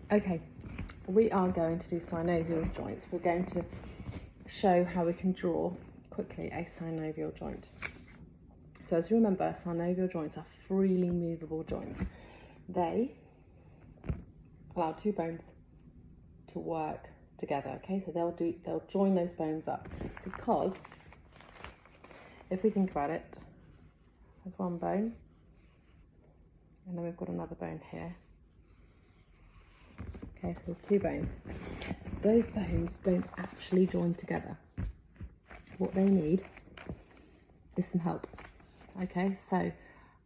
Okay, we are going to do synovial joints. We're going to show how we can draw quickly a synovial joint. So as you remember, synovial joints are freely movable joints. They allow two bones to work together, okay? So they'll join those bones up, because if we think about it, there's one bone, and then we've got another bone here. Okay, so there's two bones. Those bones don't actually join together. What they need is some help. Okay, so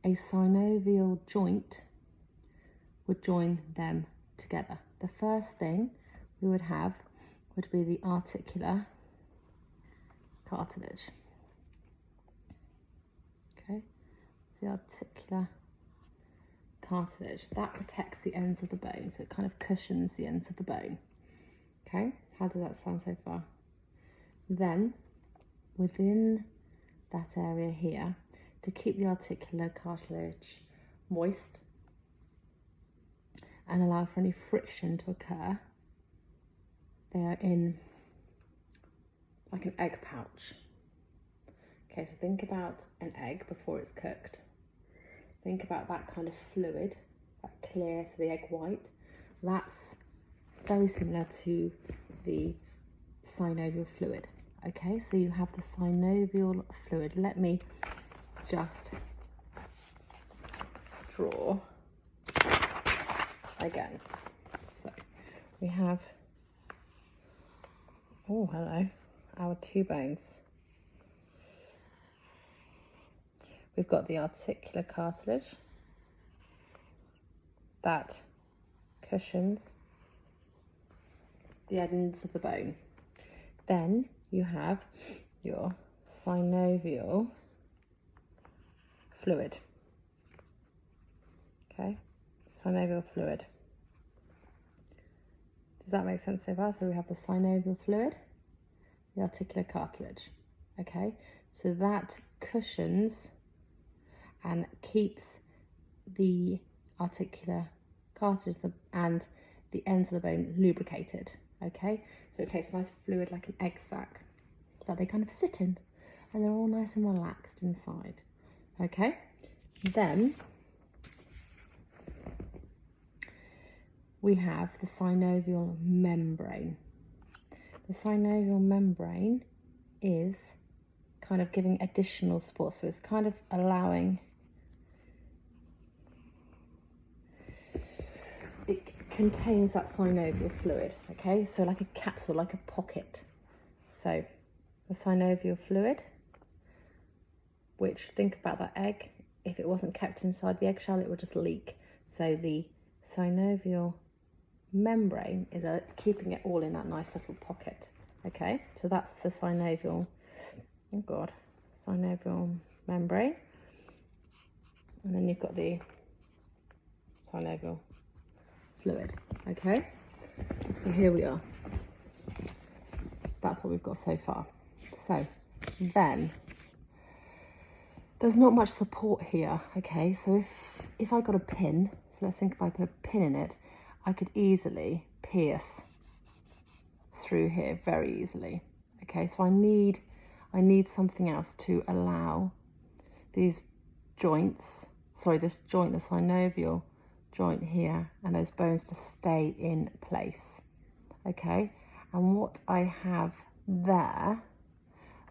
a synovial joint would join them together. The first thing we would have would be the articular cartilage. Okay, it's the articular cartilage. That protects the ends of the bone, so it kind of cushions the ends of the bone. Okay, how does that sound so far? Then, within that area here, to keep the articular cartilage moist and allow for any friction to occur, they are in like an egg pouch. Okay, so think about an egg before it's cooked. Think about that kind of fluid, that clear, so the egg white. That's very similar to the synovial fluid. Okay, so you have the synovial fluid. Let me just draw again. So we have, oh hello, our two bones. We've got the articular cartilage that cushions the ends of the bone. Then you have your synovial fluid. Okay, synovial fluid. Does that make sense so far? So we have the synovial fluid, the articular cartilage. Okay, so that cushions and keeps the articular cartilage and the ends of the bone lubricated. Okay, so it creates a nice fluid like an egg sac that they kind of sit in, and they're all nice and relaxed inside. Okay, then we have the synovial membrane. The synovial membrane is kind of giving additional support, so it's kind of allowing, it contains that synovial fluid, okay? So like a capsule, like a pocket. So the synovial fluid, which, think about that egg, if it wasn't kept inside the eggshell, it would just leak. So the synovial membrane is keeping it all in that nice little pocket, okay? So that's the synovial, oh God, synovial membrane. And then you've got the synovial fluid, okay? So here we are. That's what we've got so far. So then, there's not much support here, okay? So if I got a pin, so let's think if I put a pin in it, I could easily pierce through here very easily, okay? So I need something else to allow these joints, this joint, the synovial joint here, and those bones to stay in place, okay? And what I have there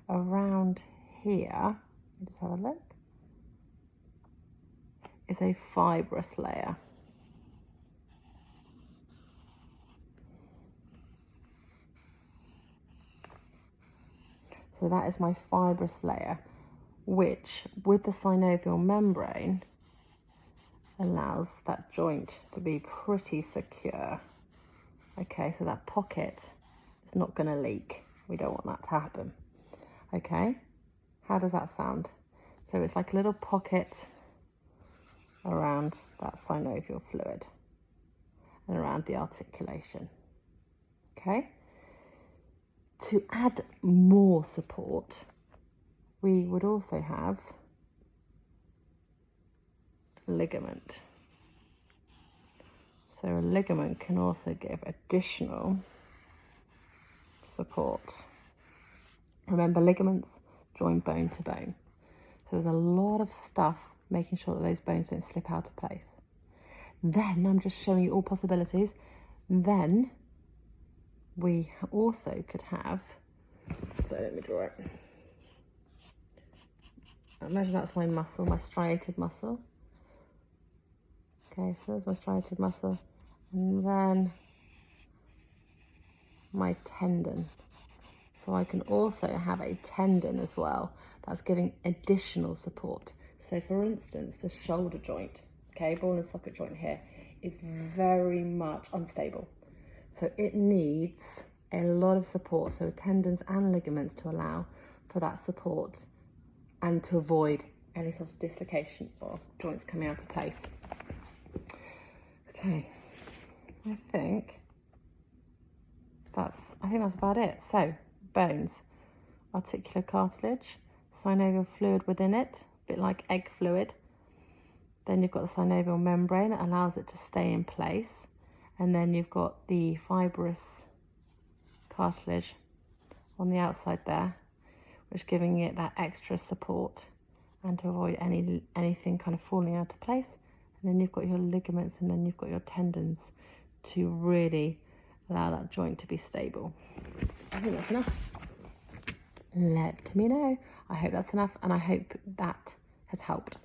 around here, let me just have a look, is a fibrous layer. So that is my fibrous layer, which with the synovial membrane allows that joint to be pretty secure. Okay, so that pocket is not going to leak. We don't want that to happen. Okay, how does that sound? So it's like a little pocket around that synovial fluid and around the articulation. Okay, to add more support, we would also have ligament. So a ligament can also give additional support. Remember, ligaments join bone to bone. So there's a lot of stuff making sure that those bones don't slip out of place. Then, I'm just showing you all possibilities. Then we also could have, so let me draw it. Imagine that's my muscle, my striated muscle. Okay, so there's my striated muscle. And then my tendon. So I can also have a tendon as well that's giving additional support. So for instance, the shoulder joint, okay, ball and socket joint here, is very much unstable. So it needs a lot of support, so tendons and ligaments to allow for that support and to avoid any sort of dislocation or joints coming out of place. Okay, I think that's about it. So bones, articular cartilage, synovial fluid within it, a bit like egg fluid. Then you've got the synovial membrane that allows it to stay in place. And then you've got the fibrous cartilage on the outside there, which is giving it that extra support and to avoid anything kind of falling out of place. And then you've got your ligaments and then you've got your tendons to really allow that joint to be stable. I think that's enough. Let me know. I hope that's enough and I hope that has helped.